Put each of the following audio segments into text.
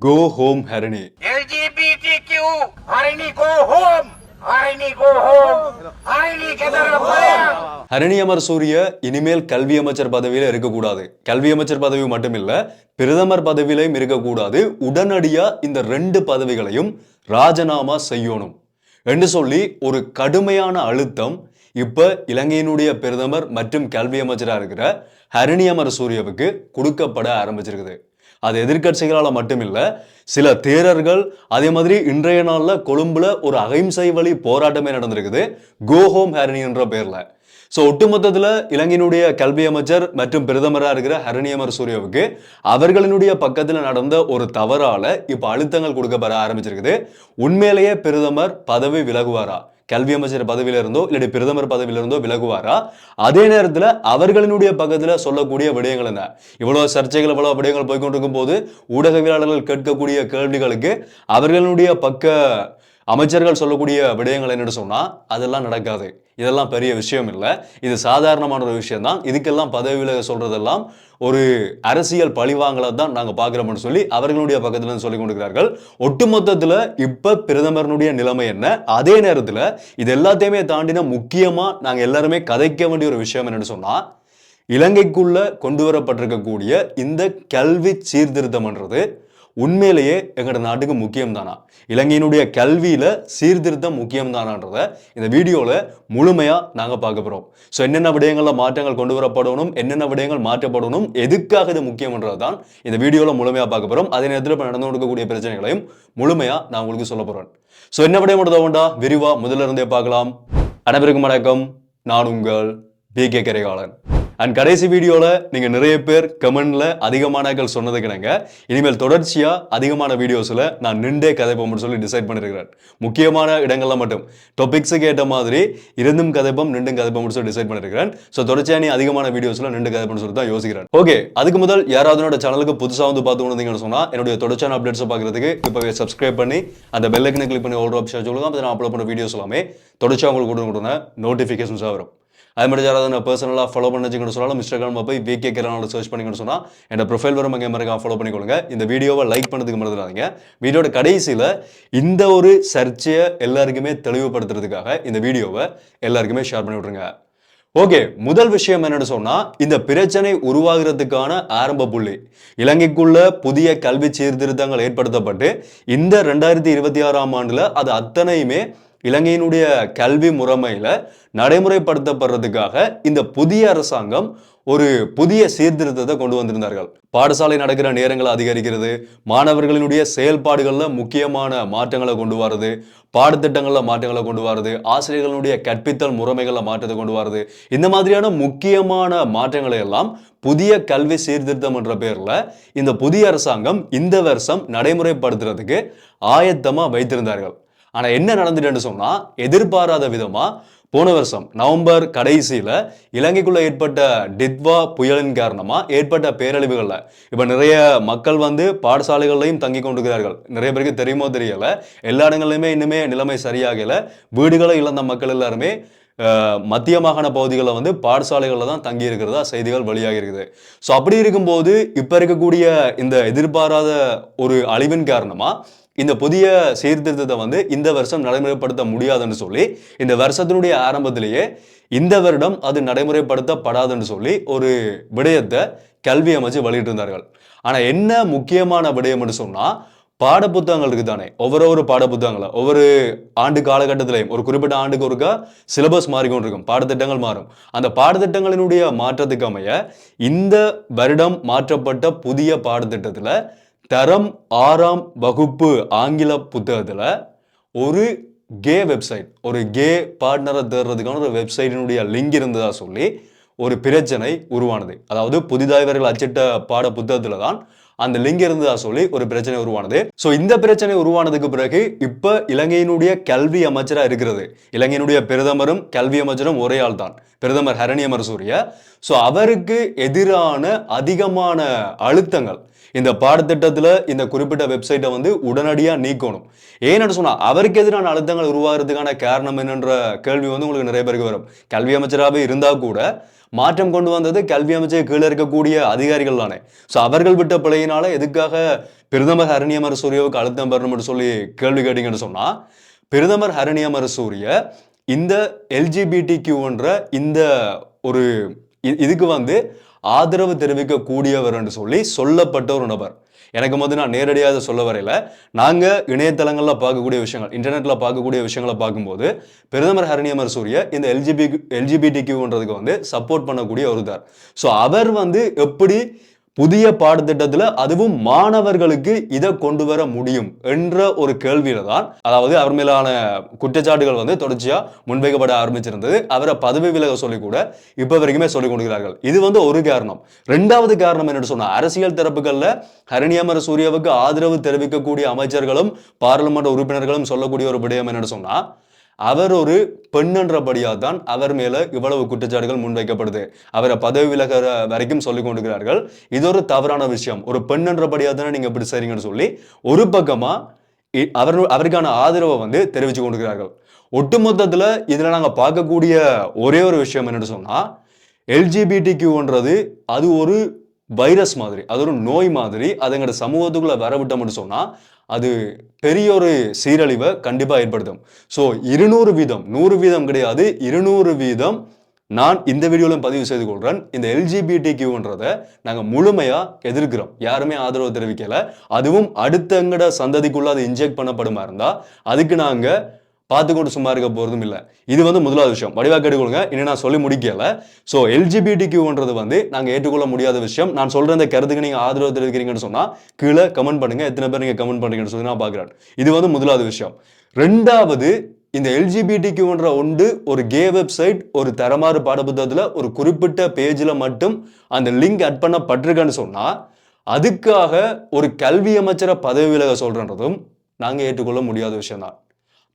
Go home, Harini. LGBTQ, Harini go home! Harini go home! Harini get out of fire! Harini Amar சூரிய இனிமேல் கல்வி அமைச்சர் பதவியில இருக்கக்கூடாது. கல்வி அமைச்சர் பதவி மட்டுமில்ல, பிரதமர் பதவியிலையும் இருக்கக்கூடாது. உடனடியா இந்த 2 பதவிகளையும் ராஜினாமா செய்யணும் என்று சொல்லி ஒரு கடுமையான அழுத்தம் இப்ப இலங்கையினுடைய பிரதமர் மற்றும் கல்வி அமைச்சராக இருக்கிற ஹரணி அமர் சூரியவுக்கு கொடுக்கப்பட ஆரம்பிச்சிருக்குது. அது எதிர்கட்சிகளால் மட்டுமில்ல, சில தேரர்கள், அதே மாதிரி இன்றைய நாள்ல கொழும்புல ஒரு அகிம்சை வழி போராட்டமே நடந்திருக்குது கோ ஹோம் ஹரணி என்ற பேர்ல. ஸோ ஒட்டுமொத்தத்தில் இலங்கையினுடைய கல்வி அமைச்சர் மற்றும் பிரதமராக இருக்கிற ஹரணி அமர் சூரியவுக்கு அவர்களினுடைய பக்கத்தில் நடந்த ஒரு தவறால இப்ப அழுத்தங்கள் கொடுக்கப்பட ஆரம்பிச்சிருக்குது. உண்மையிலேயே பிரதமர் பதவி விலகுவாரா, கல்வி அமைச்சர் பதவியில இருந்தோ இல்லாட்டி பிரதமர் பதவியில இருந்தோ விலகுவாரா? அதே நேரத்துல அவர்களினுடைய பக்கத்துல சொல்லக்கூடிய விடயங்கள் என்ன? இவ்வளவு சர்ச்சைகள், இவ்வளவு விடயங்கள் போய்கொண்டிருக்கும் போது ஊடகவியலாளர்கள் கேட்கக்கூடிய கேள்விகளுக்கு அவர்களுடைய பக்க அமைச்சர்கள் சொல்லக்கூடிய விடயங்கள் என்னன்னு சொன்னா அதெல்லாம் நடக்காது, இதெல்லாம் பெரிய விஷயம் இல்லை, இது சாதாரணமான ஒரு விஷயம் தான், இதுக்கெல்லாம் பதவி விலக சொல்றதெல்லாம் ஒரு அரசியல் பழிவாங்கலை தான் நாங்க பாக்குறோம்னு சொல்லி அவர்களுடைய பக்கத்துல இருந்து சொல்லிக் கொண்டிருக்கிறார்கள். ஒட்டுமொத்தத்துல இப்ப பிரதமரனுடைய நிலைமை என்ன? அதே நேரத்துல இது எல்லாத்தையுமே தாண்டின முக்கியமா நாங்க எல்லாருமே கதைக்க வேண்டிய ஒரு விஷயம் என்னன்னு சொன்னா, இலங்கைக்குள்ள கொண்டு வரப்பட்டிருக்கக்கூடிய இந்த கல்வி சீர்திருத்தம்ன்றது உண்மையிலேயே எங்களோட நாட்டுக்கு முக்கியம் தானா, இலங்கையினுடைய கல்வியில சீர்திருத்தம் முக்கியம் தானான்றத இந்த வீடியோல முழுமையா நாங்க பார்க்க போறோம். ஸோ என்னென்ன விடயங்கள்ல மாற்றங்கள் கொண்டு வரப்படணும், என்னென்ன விடயங்கள் மாற்றப்படணும், எதுக்காக இது முக்கியம்ன்றது தான் இந்த வீடியோல முழுமையா பார்க்க போறோம். அதே நேரத்தில் இப்ப நடந்து கொடுக்கக்கூடிய பிரச்சனைகளையும் முழுமையா நான் உங்களுக்கு சொல்ல போறேன். ஸோ என்ன விடயம் வேண்டா விரிவா முதல்ல இருந்தே பார்க்கலாம். அனைவருக்கும் வணக்கம், நான் உங்கள் BK கரிகாலன். அண்ட் கடைசி வீடியோல நீங்க நிறைய பேர் கமெண்ட்ல அதிகமானகள் சொன்னதுக்கு நாங்க இனிமேல் தொடர்ச்சியா அதிகமான வீடியோஸ்ல நான் நின்றே கதைப்போம்னு சொல்லி டிசைட் பண்ணிருக்கிறேன். முக்கியமான இடங்கள்ல மட்டும் டாபிக்ஸுக்கு ஏற்ற மாதிரி இருந்தும் கதைப்போம் நின்றும் கதைப்போம்னு சொல்லி டிசைட் பண்ணிருக்கிறேன். ஸோ தொடர்ச்சியா நீ அதிகமான வீடியோஸ்ல நின்று கதைப்போம்னு சொல்லி தான் யோசிக்கிறேன். ஓகே, அதுக்கு முதல் யாராவது என்னோட சேனலுக்கு புதுசா வந்து பார்த்து வந்தீங்கன்னு சொன்னா என்னுடைய தொடர்ச்சியான அப்டேட்ஸ் பார்க்கறதுக்கு இப்பவே சப்ஸ்கிரைப் பண்ணி அந்த பெல் ஐக்கனை கிளிக் பண்ணி ஆல் ஆப்ஷன் சொல்லுங்க. அப்போ நான் அப்லோட் பண்ண வீடியோஸ் எல்லாமே தொடர்ச்சியா உங்களுக்கு கொடுன நோட்டிஃபிகேஷன்ஸாக வரும். அது மாதிரி யாராவது நான் பர்சனலாக ஃபாலோ பண்ணிச்சுன்னு சொன்னாலும் இன்ஸ்டாகிராம் போய் BK கரிகாலன் சர்ச் பண்ணிங்கன்னு சொன்னால் என்னோட ப்ரொஃபைல் வரும், அங்கே மறக்காம ஃபாலோ பண்ணிக்கொள்ளுங்க. இந்த வீடியோவை லைக் பண்ணதுக்கு மறந்துடாதீங்க. வீடியோட கடைசியில் இந்த ஒரு சர்ச்சையை எல்லாருக்குமே தெளிவுபடுத்துறதுக்காக இந்த வீடியோவை எல்லாருக்குமே ஷேர் பண்ணி விட்ருங்க. ஓகே, முதல் விஷயம் என்னன்னு சொன்னா, இந்த பிரச்சனை உருவாகிறதுக்கான ஆரம்ப புள்ளி இலங்கைக்குள்ள புதிய கல்வி சீர்திருத்தங்கள் ஏற்படுத்தப்பட்டு இந்த 2026ஆம் ஆண்டுல அது அத்தனையுமே இலங்கையினுடைய கல்வி முறைமையில நடைமுறைப்படுத்தப்படுறதுக்காக இந்த புதிய அரசாங்கம் ஒரு புதிய சீர்திருத்தத்தை கொண்டு வந்திருந்தார்கள். பாடசாலை நடக்கிற நேரங்களை அதிகரிக்கிறது, மாணவர்களினுடைய செயல்பாடுகள்ல முக்கியமான மாற்றங்களை கொண்டு வரது, பாடத்திட்டங்கள்ல மாற்றங்களை கொண்டு வரது, ஆசிரியர்களுடைய கற்பித்தல் முறைமைகள்ல மாற்றத்தை கொண்டு வரது, இந்த மாதிரியான முக்கியமான மாற்றங்களை எல்லாம் புதிய கல்வி சீர்திருத்தம் என்ற பேர்ல இந்த புதிய அரசாங்கம் இந்த வருஷம் நடைமுறைப்படுத்துறதுக்கு ஆயத்தமா வைத்திருந்தார்கள். ஆனா என்ன நடந்துட்டு சொன்னா, எதிர்பாராத விதமா போன வருஷம் நவம்பர் கடைசியில இலங்கைக்குள்ள ஏற்பட்ட டித்வா புயலின் காரணமா ஏற்பட்ட பேரழிவுகள்ல இப்ப நிறைய மக்கள் வந்து பாடசாலைகள்லையும் தங்கி கொண்டிருக்கிறார்கள். நிறைய பேருக்கு தெரியுமோ தெரியல, எல்லா இடங்கள்லயுமே இன்னுமே நிலைமை சரியாகல. வீடுகளை இழந்த மக்கள் எல்லாருமே மத்திய மாகாண பகுதிகளில் வந்து பாடசாலைகளில் தான் தங்கி இருக்கிறதா செய்திகள் வெளியாகி இருக்குது. ஸோ அப்படி இருக்கும்போது இப்ப இருக்கக்கூடிய இந்த எதிர்பாராத ஒரு அழிவின் காரணமா இந்த புதிய சீர்திருத்தத்தை வந்து இந்த வருஷம் நடைமுறைப்படுத்த முடியாதுன்னு சொல்லி இந்த வருஷத்தினுடைய ஆரம்பத்திலேயே இந்த வருடம் அது நடைமுறைப்படுத்தப்படாதுன்னு சொல்லி ஒரு விடயத்தை கல்வி அமைச்சு வெளியிட்டு இருந்தார்கள். ஆனா என்ன முக்கியமான விடயம்னு சொன்னா, பாட புத்தகங்கள் இருக்கு தானே, ஒவ்வொரு பாட புத்தகங்களை ஒவ்வொரு ஆண்டு காலகட்டத்திலையும் ஒரு குறிப்பிட்ட ஆண்டுக்கு ஒருக்கா சிலபஸ் மாறிக்கொண்டிருக்கும், பாடத்திட்டங்கள் மாறும். அந்த பாடத்திட்டங்களினுடைய மாற்றத்துக்கு அமைய இந்த வருடம் மாற்றப்பட்ட புதிய பாடத்திட்டத்துல தரம் 6ஆம் வகுப்பு ஆங்கில புத்தகத்துல ஒரு கே வெப்சைட், ஒரு கே பார்ட்னரை தேடுறதுக்கான ஒரு வெப்சைட்டினுடைய லிங்க் இருந்ததா சொல்லி ஒரு பிரச்சனை உருவானது. அதாவது புதிதாக இவர்கள் அச்சிட்ட பாட புத்தகத்துல தான் அந்த லிங்க் இருந்ததா சொல்லி ஒரு பிரச்சனை உருவானது. ஸோ இந்த பிரச்சனை உருவானதுக்கு பிறகு இப்ப இலங்கையினுடைய கல்வி அமைச்சரா இருக்கிறது, இலங்கையினுடைய பிரதமரும் கல்வி அமைச்சரும் ஒரே ஆள் தான், பிரதமர் ஹரணி அமர் சூரிய. ஸோ அவருக்கு எதிரான அதிகமான அழுத்தங்கள் இந்த பாடத்திட்டத்துல இந்த குறிப்பிட்ட வெப்சைட்டை வந்து உடனடியா நீக்கணும். ஏன்னு சொன்னா அவருக்கு எதிரான அழுத்தங்கள் உருவாகிறதுக்கான காரணம் என்னன்ற கேள்வி வந்து உங்களுக்கு நிறைய பேருக்கு வரும். கல்வி அமைச்சராகவே இருந்தா கூட மாற்றம் கொண்டு வந்தது கல்வி அமைச்சர் கீழே இருக்கக்கூடிய அதிகாரிகள் தானே. ஸோ அவர்கள் விட்ட பிழையினால எதுக்காக பிரதமர் ஹரணிய அமரசூரியவுக்கு அழுத்தம் பெறணும்னு சொல்லி கேள்வி கேட்டீங்கன்னு சொன்னா, பிரதமர் ஹரணிய அமரசூரிய இந்த எல்ஜிபிடிக்யூன்ற இந்த ஒரு இதுக்கு வந்து ஆதரவு தெரிவிக்க கூடியவர் என்று சொல்லி சொல்லப்பட்ட ஒரு நபர். எனக்கு வந்து நான் நேரடியாக சொல்ல வரையில நாங்க இணையதளங்கள்ல பார்க்கக்கூடிய விஷயங்கள், இன்டர்நெட்ல பார்க்கக்கூடிய விஷயங்களை பார்க்கும்போது பிரதமர் ஹரணிய அமரசூரிய இந்த எல்ஜிபிடிக்யூன்றதுக்கு வந்து சப்போர்ட் பண்ணக்கூடிய ஒருத்தர். ஸோ அவர் வந்து எப்படி புதிய பாடத்திட்டத்துல அதுவும் மாணவர்களுக்கு இதை கொண்டு வர முடியும் என்ற ஒரு கேள்வியில தான், அதாவது அவர் மேலான குற்றச்சாட்டுகள் வந்து தொடர்ச்சியா முன்வைக்கப்பட ஆரம்பிச்சிருந்தது. அவரை பதவி விலக சொல்லி கூட இப்ப வரைக்குமே சொல்லிக் கொண்டிருக்கிறார்கள். இது வந்து ஒரு காரணம். ரெண்டாவது காரணம் என்னன்னு சொன்னா, அரசியல் தரப்புகள்ல ஹரணிய அமரசூரியவுக்கு ஆதரவு தெரிவிக்கக்கூடிய அமைச்சர்களும் பாராளுமன்ற உறுப்பினர்களும் சொல்லக்கூடிய ஒரு விடயம் என்னன்னு சொன்னா, அவர் ஒரு பெண்ணன்றபடியா தான் அவர் மேல இவ்வளவு குற்றச்சாட்டுகள் முன்வைக்கப்படுது. அவரை பதவி விலக வரைக்கும் சொல்லிக் கொண்டிருக்கிறார்கள். இது ஒரு தவறான விஷயம். ஒரு பெண்ணன்றபடியா தானே நீங்க இப்படி செய்றீங்கன்னு சொல்லி ஒரு பக்கமா அவருக்கான ஆதரவை வந்து தெரிவிச்சு கொண்டிருக்கிறார்கள். ஒட்டுமொத்தத்துல இதுல நாங்க பார்க்கக்கூடிய ஒரே ஒரு விஷயம் என்னன்னு சொன்னா, எல்ஜிபிடிக்யூன்றது அது ஒரு வைரஸ் மாதிரி, அது ஒரு நோய் மாதிரி. அது எங்களோட சமூகத்துக்குள்ள வரவிட்டோம்னு சொன்னா அது பெரிய ஒரு சீரழிவை கண்டிப்பா ஏற்படுத்தும். ஸோ 200% 100% கிடையாது, 200% நான் இந்த வீடியோல பதிவு செய்து கொள்றேன். இந்த எல்ஜிபிடிக்யூன்றதை நாங்க முழுமையா எதிர்க்கிறோம். யாருமே ஆதரவு தெரிவிக்கல. அதுவும் அடுத்த எங்கட சந்ததிக்குள்ள அது இன்ஜெக்ட் பண்ணப்படுமா இருந்தா அதுக்கு நாங்க பார்த்துக்கொண்டு சும்மா இருக்க போறதும் இல்லை. இது வந்து முதலாவது விஷயம். வடிவா கேட்டுக்கொள்ளுங்க. இன்னும் நான் சொல்லி முடிக்கல. ஸோ எல்ஜிபிடிக்யூன்றது வந்து நாங்கள் ஏற்றுக்கொள்ள முடியாத விஷயம். நான் சொல்ற இந்த கருத்துக்கு நீங்க ஆதரவு தெரிவிக்கிறீங்கன்னு சொன்னா கீழே கமெண்ட் பண்ணுங்க. எத்தனை பேர் நீங்க கமெண்ட் பண்றீங்கன்னு சொல்லி நான் பார்க்கிறேன். இது வந்து முதலாவது விஷயம். ரெண்டாவது, இந்த எல்ஜிபிடிக்யூன்ற ஒன்று ஒரு கே வெப்சைட் ஒரு தரமாறு பாடப்புத்தகத்துல ஒரு குறிப்பிட்ட பேஜ்ல மட்டும் அந்த லிங்க் அட் பண்ணப்பட்டிருக்கேன்னு சொன்னா அதுக்காக ஒரு கல்வி அமைச்சரை பதவி விலக சொல்றதும் நாங்க ஏற்றுக்கொள்ள முடியாத விஷயம் தான்.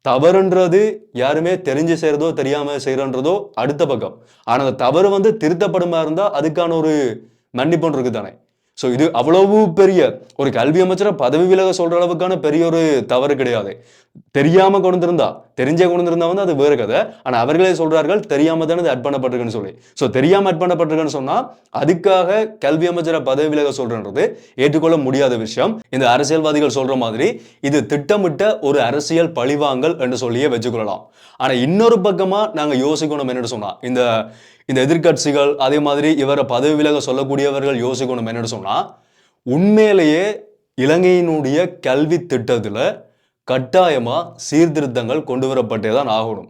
தவறுன்றது யாருமே தெரிஞ்சு செய்யறதோ தெரியாம செய்யறன்றதோ அடுத்த பக்கம். ஆனா அந்த தவறு வந்து திருத்தப்படுமா இருந்தா அதுக்கான ஒரு மன்னிப்பு இருக்கு தானே. ஸோ இது அவ்வளவு பெரிய ஒரு கல்வி அமைச்சரை பதவி விலக சொல்ற அளவுக்கான பெரிய ஒரு தவறு கிடையாது. தெரியாம கொண்டிருந்தா, தெரிஞ்சே கொண்டிருந்தா வந்து அது வேறு கதை. ஆனா அவர்களே சொல்றார்கள் தெரியாம தானே அட் பண்ணப்பட்டிருக்குன்னு சொல்லி. ஸோ தெரியாம அட் பண்ணப்பட்டிருக்குன்னு சொன்னா அதுக்காக கல்வி அமைச்சரை பதவி விலக சொல்றது ஏற்றுக்கொள்ள முடியாத விஷயம். இந்த அரசியல்வாதிகள் சொல்ற மாதிரி இது திட்டமிட்ட ஒரு அரசியல் பழிவாங்கல் என்று சொல்லியே வச்சுக்கொள்ளலாம். ஆனா இன்னொரு பக்கமா நாங்க யோசிக்கணும் என்னன்னு சொன்னா, இந்த எதிர்கட்சிகள் அதே மாதிரி இவரை பதவி விலக சொல்லக்கூடியவர்கள் யோசிக்கணும் என்னன்னு சொன்னா, உண்மையிலேயே இலங்கையினுடைய கல்வி திட்டத்துல கட்டாயமா சீர்திருத்தங்கள் கொண்டு வரப்பட்டே தான் ஆகணும்.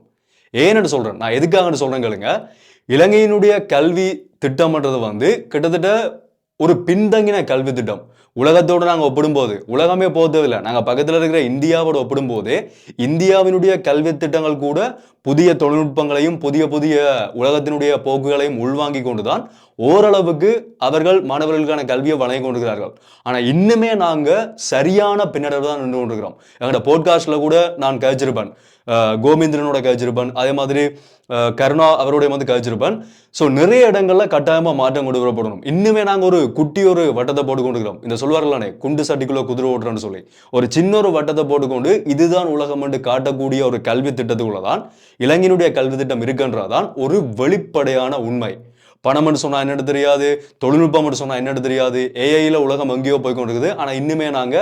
ஏன்னு சொல்றேன், நான் எதுக்காக சொல்றேன் கேளுங்க. இலங்கையினுடைய கல்வி திட்டம்ன்றது வந்து கிட்டத்தட்ட ஒரு பின்தங்கின கல்வி திட்டம். உலகத்தோடு நாங்கள் ஒப்பிடும்போது, உலகமே போதவில்லை, நாங்கள் பக்கத்தில் இருக்கிற இந்தியாவோட ஒப்பிடும்போது இந்தியாவினுடைய கல்வி திட்டங்கள் கூட புதிய தொழில்நுட்பங்களையும் புதிய புதிய உலகத்தினுடைய போக்குகளையும் உள்வாங்கி கொண்டுதான் ஓரளவுக்கு அவர்கள் மாணவர்களுக்கான கல்வியை வழங்கி கொண்டிருக்கிறார்கள். ஆனால் இன்னுமே நாங்கள் சரியான பின்னடைவு தான் நின்று கொண்டிருக்கிறோம். எங்களோட போட்காஸ்ட்ல கூட நான் கழிச்சிருப்பேன், கோவிந்திரனோட கழிச்சிருப்பேன், அதே மாதிரி கருணா அவருடைய வந்து கழிச்சிருப்பேன். ஸோ நிறைய இடங்கள்ல கட்டாயமாக மாற்றம் கொண்டு வரப்படணும். இன்னுமே நாங்கள் ஒரு குட்டி ஒரு வட்டத்தை போட்டு கொண்டிருக்கிறோம். இந்த சொல்வார்களானே குண்டு சட்டிக்குள்ள குதிரை ஓட்டுறன்னு சொல்லி ஒரு சின்ன ஒரு வட்டத்தை போட்டுக்கொண்டு இதுதான் உலகம் என்று காட்டக்கூடிய ஒரு கல்வி திட்டத்துக்குள்ளதான் இலங்கையினுடைய கல்வி திட்டம் இருக்குன்றதான் ஒரு வெளிப்படையான உண்மை. பணம்னு சொன்னா என்னன்னு தெரியாது, தொழில்நுட்பம் சொன்னா என்னன்னு தெரியாது, ஏஐல உலகம் எங்கேயோ போய் கொண்டிருக்குது. ஆனா இன்னுமே நாங்க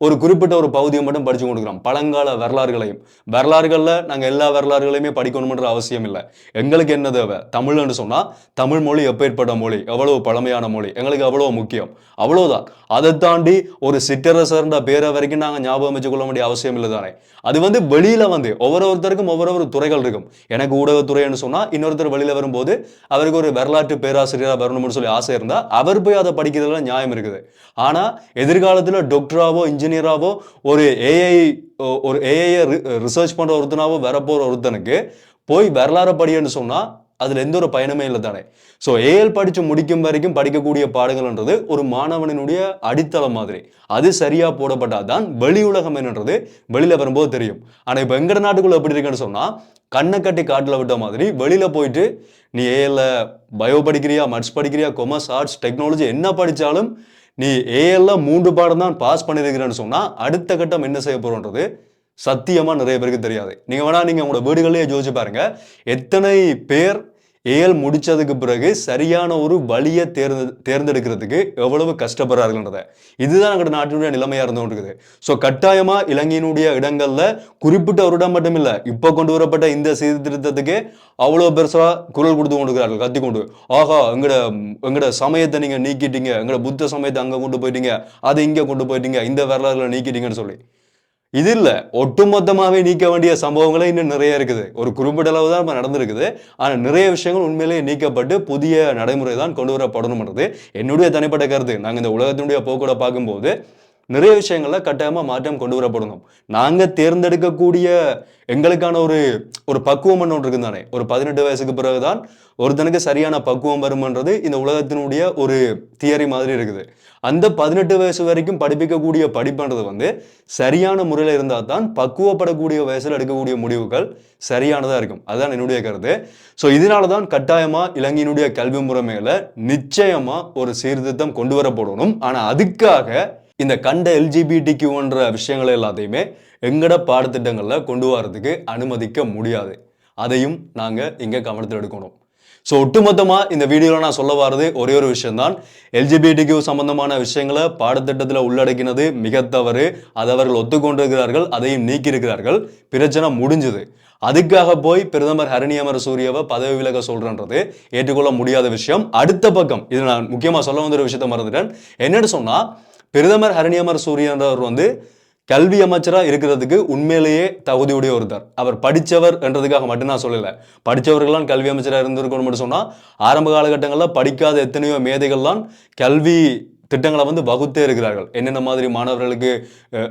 ஒரு குறிப்பிட்ட ஒரு பகுதியை மட்டும் படிச்சு கொண்டிருக்கிறோம். பழங்கால வரலாறுகள்ல நாங்க எல்லா வரலாறுகளையுமே படிக்கணும்ன்ற அவசியம் இல்லை. எங்களுக்கு என்ன தேவை, தமிழ்னு சொன்னா தமிழ் மொழி எப்பேற்பட்ட மொழி, எவ்வளவு பழமையான மொழி, எங்களுக்கு அவ்வளவு முக்கியம், அவ்வளவுதான். அதை தாண்டி ஒரு சிற்றரசர்ன்ற பேரை வரைக்கும் நாங்க ஞாபகம் வச்சு கொள்ள வேண்டிய அவசியம் இல்லை தானே. அது வந்து வெளியில வந்து ஒவ்வொருத்தருக்கும் ஒவ்வொரு துறைகள் இருக்கும். எனக்கு ஊடகத்துறைன்னு சொன்னா இன்னொருத்தர் வெளியில வரும்போது அவருக்கு ஒரு வரலாற்று பேராசிரியரா வரணும்னு சொல்லி ஆசை இருந்தா அவர் போய் அதை படிக்கிறதுல நியாயம் இருக்குது. ஆனா எதிர்காலத்துல டாக்டராவோ இன்ஜினியராவோ ஒரு ஏஐ ரிசர்ச் பண்ற ஒருத்தனாவோ வரப்போற ஒருத்தனுக்கு போய் வரலாறு படின்னு சொன்னா அதுல எந்த ஒரு பயனுமே இல்லை தானே. ஸோ ஏஎல் படிச்சு முடிக்கும் வரைக்கும் படிக்கக்கூடிய பாடங்கள்ன்றது ஒரு மாணவனுடைய அடித்தளம் மாதிரி. அது சரியா போடப்பட்டாதான் வெளி உலகம் என்னன்றது வெளியில வரும்போது தெரியும். ஆனா இப்ப எங்கட நாட்டுக்குள்ள எப்படி இருக்குன்னு சொன்னா கண்ணை கட்டி காட்டுல விட்ட மாதிரி வெளியில போயிட்டு நீ ஏஎல்ல பயோ படிக்கிறியா, மட்ஸ் படிக்கிறியா, கொமர்ஸ், ஆர்ட்ஸ், டெக்னாலஜி என்ன படிச்சாலும் நீ ஏஎல்ல 3 பாடம் தான் பாஸ் பண்ணிருக்கிறேன்னு சொன்னா அடுத்த கட்டம் என்ன செய்ய போறோன்றது சத்தியமா நிறைய பேருக்கு தெரியாது. நீங்க உங்களோட வீடுகளிலேயே யோசிச்சு பாருங்க, எத்தனை பேர் ஏஎல் முடிச்சதுக்கு பிறகு சரியான ஒரு வழியை தேர்ந்தெடுக்கிறதுக்கு எவ்வளவு கஷ்டப்படுறார்கள்ன்றத. இதுதான் எங்க நாட்டினுடைய நிலைமையா இருந்து கொண்டிருக்குது. ஸோ கட்டாயமா இலங்கையினுடைய இடங்கள்ல குறிப்பிட்ட ஒரு இடம் மட்டும் இல்ல, இப்போ கொண்டு வரப்பட்ட இந்த சீர்திருத்தத்துக்கு அவ்வளவு பெருசா குரல் கொடுத்து கொண்டிருக்கிறார்கள், கத்தி கொண்டு. ஆஹா, எங்கட சமயத்தை நீங்க நீக்கிட்டீங்க, எங்கட புத்த சமயத்தை அங்க கொண்டு போயிட்டீங்க, அதை இங்க கொண்டு போயிட்டீங்க, இந்த வரலாறுல நீக்கிட்டீங்கன்னு சொல்லி. இது இல்ல, ஒட்டுமொத்தமாவே நீக்க வேண்டிய சம்பவங்களே இன்னும் நிறைய இருக்குது. ஒரு குறிப்பிட்ட அளவு தான் நடந்திருக்குது. ஆனா நிறைய விஷயங்கள் உண்மையிலேயே நீக்கப்பட்டு புதிய நடைமுறை தான் கொண்டு வரப்படணும்ன்றது என்னுடைய தனிப்பட்ட கருத்து. நாங்க இந்த உலகத்தினுடைய போக்கோட பார்க்கும்போது நிறைய விஷயங்கள்ல கட்டாயமா மாற்றம் கொண்டு வரப்படணும். நாங்க தேர்ந்தெடுக்கக்கூடிய எங்களுக்கான ஒரு பக்குவம் ஒன்று இருக்குது தானே. ஒரு 18 வயசுக்கு பிறகுதான் ஒருத்தனுக்கு சரியான பக்குவம் வரும்ன்றது இந்த உலகத்தினுடைய ஒரு தியரி மாதிரி இருக்குது. அந்த 18 வயசு வரைக்கும் படிப்பிக்கக்கூடிய படிப்புன்றது சரியான முறையில் இருந்தால் தான் பக்குவப்படக்கூடிய வயசுல எடுக்கக்கூடிய முடிவுகள் சரியானதா இருக்கும். அதுதான் என்னுடைய கருத்து. ஸோ இதனால தான் கட்டாயமா இலங்கையினுடைய கல்வி முறைமையில நிச்சயமா ஒரு சீர்திருத்தம் கொண்டு வரப்படணும். ஆனா அதுக்காக இந்த கண்ட எல்ஜிபிடிக்யூன்ற விஷயங்கள் எல்லாத்தையுமே எங்கட பாடத்திட்டங்கள்ல கொண்டு வரதுக்கு அனுமதிக்க முடியாது. அதையும் நாங்க இங்க கவனத்தில் எடுக்கணும். ஸோ ஒட்டுமொத்தமா இந்த வீடியோவில் நான் சொல்ல வர்றது ஒரே ஒரு விஷயம் தான். எல்ஜிபிடிக்யூ சம்பந்தமான விஷயங்களை பாடத்திட்டத்தில் உள்ளடக்கினது மிக தவறு. அதை அவர்கள் ஒத்துக்கொண்டிருக்கிறார்கள், அதையும் நீக்கியிருக்கிறார்கள். பிரச்சனை முடிஞ்சது. அதுக்காக போய் பிரதமர் ஹரணி அமரசூரியவை பதவி விலக சொல்றன்றது ஏற்றுக்கொள்ள முடியாத விஷயம். அடுத்த பக்கம் இது நான் முக்கியமா சொல்ல வந்த ஒரு விஷயத்த மறந்துட்டேன். என்னன்னு சொன்னா, பிரதமர் ஹரணி அமரசூரியன்றவர் கல்வி அமைச்சரா இருக்கிறதுக்கு உண்மையிலேயே தகுதியுடைய ஒருத்தர். அவர் படித்தவர் என்றதுக்காக மட்டும் நான் சொல்லலை. படித்தவர்கள்லாம் கல்வி அமைச்சராக இருந்திருக்கணும் மட்டும் சொன்னால், ஆரம்ப காலகட்டங்களில் படிக்காத எத்தனையோ மேதைகள்லாம் கல்வி திட்டங்களை வகுத்தே இருக்கிறார்கள். என்னென்ன மாதிரி மாணவர்களுக்கு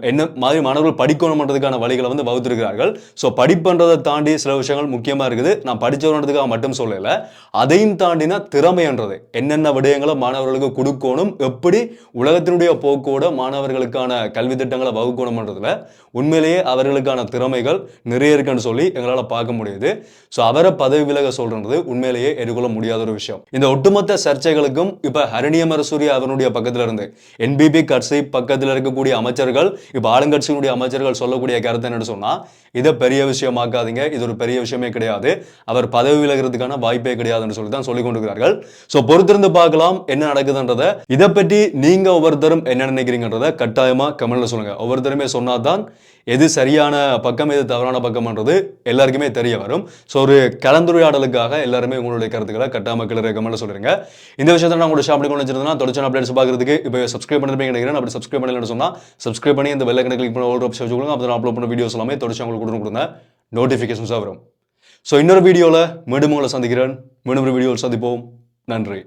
என்ன மாதிரி மாணவர்கள் படிக்கணும்ன்றதுக்கான வழிகளை வகுத்திருக்கிறார்கள். ஸோ படிப்புன்றதை தாண்டி சில விஷயங்கள் முக்கியமாக இருக்குது. நான் படித்தவன்றதுக்காக மட்டும் சொல்லலை, அதையும் தாண்டினா திறமைன்றது என்னென்ன விடயங்களை மாணவர்களுக்கு கொடுக்கணும், எப்படி உலகத்தினுடைய போக்கோட மாணவர்களுக்கான கல்வி திட்டங்களை வகுக்கணும்ன்றதுல உண்மையிலேயே அவர்களுக்கான திறமைகள் நிறைய இருக்குன்னு சொல்லி எங்களால் பார்க்க முடியுது. ஸோ அவரை பதவி விலக சொல்றது உண்மையிலேயே எதிர்கொள்ள முடியாத ஒரு விஷயம். இந்த ஒட்டுமொத்த சர்ச்சைகளுக்கும் இப்ப ஹரணி அமரசூரிய அவருடைய பக்கத்துல இருந்து என்பிபி கட்சி பக்கத்தில் இருக்கக்கூடிய அமைச்சர்கள், இப்ப ஆளுங்கட்சியினுடைய அமைச்சர்கள் சொல்லக்கூடிய கருத்து என்னன்னு சொன்னா, இதை பெரிய விஷயமாக்காதீங்க, இது ஒரு பெரிய விஷயமே கிடையாது, அவர் பதவி விலகிறதுக்கான வாய்ப்பே கிடையாதுன்னு சொல்லி தான் சொல்லிக் கொண்டிருக்கிறார்கள். ஸோ பொறுத்திருந்து பார்க்கலாம் என்ன நடக்குதுன்றத. இதை பற்றி நீங்க ஒவ்வொருத்தரும் என்ன நினைக்கிறீங்கன்றத கட்டாயமா கமெண்ட்ல சொல்லுங்க. ஒவ்வொருத்தருமே சொன்னாதான் எது சரியான பக்கம் எது தவறான பக்கம்ன்றது எல்லாருக்குமே தெரிய வரும். ஸோ ஒரு கலந்துரையாடலுக்காக எல்லாருமே உங்களுடைய கருத்துக்களை கட்டாயமா கீழே கமெண்ட்ல சொல்லுங்க. இந்த விஷயத்தை நான் உங்களோட ஷாப்பிங் கொண்டு வச்சிருந்தேன்னா தொடர்ச்சி அப்டேட்ஸ் பார்க்கறதுக்கு இப்போ சப்ஸ்கிரைப் பண்ணிருப்பீங்க நினைக்கிறேன். அப்படி சப்ஸ்கிரைப் பண்ணலன்னு சொன்னா சப்ஸ்கிரைப் பண்ணி இந்த பெல் ஐகானை கிளிக் பண்ணி ஆல் ஆப்ஷன் வச்சுக்கோங்க. அப்போ நான் அப்லோட் பண்ண வீடியோஸ் எல்லாமே தொடர்ச்சி உங்களுக்கு கொடுங்க, நோட்டிஃபிகேஷன்ஸாக வரும். ஸோ இன்னொரு வீடியோவில் மீண்டும் உங்களை சந்திக்கிறேன். மீண்டும் ஒரு வீடியோவில் சந்திப்போம். நன்றி.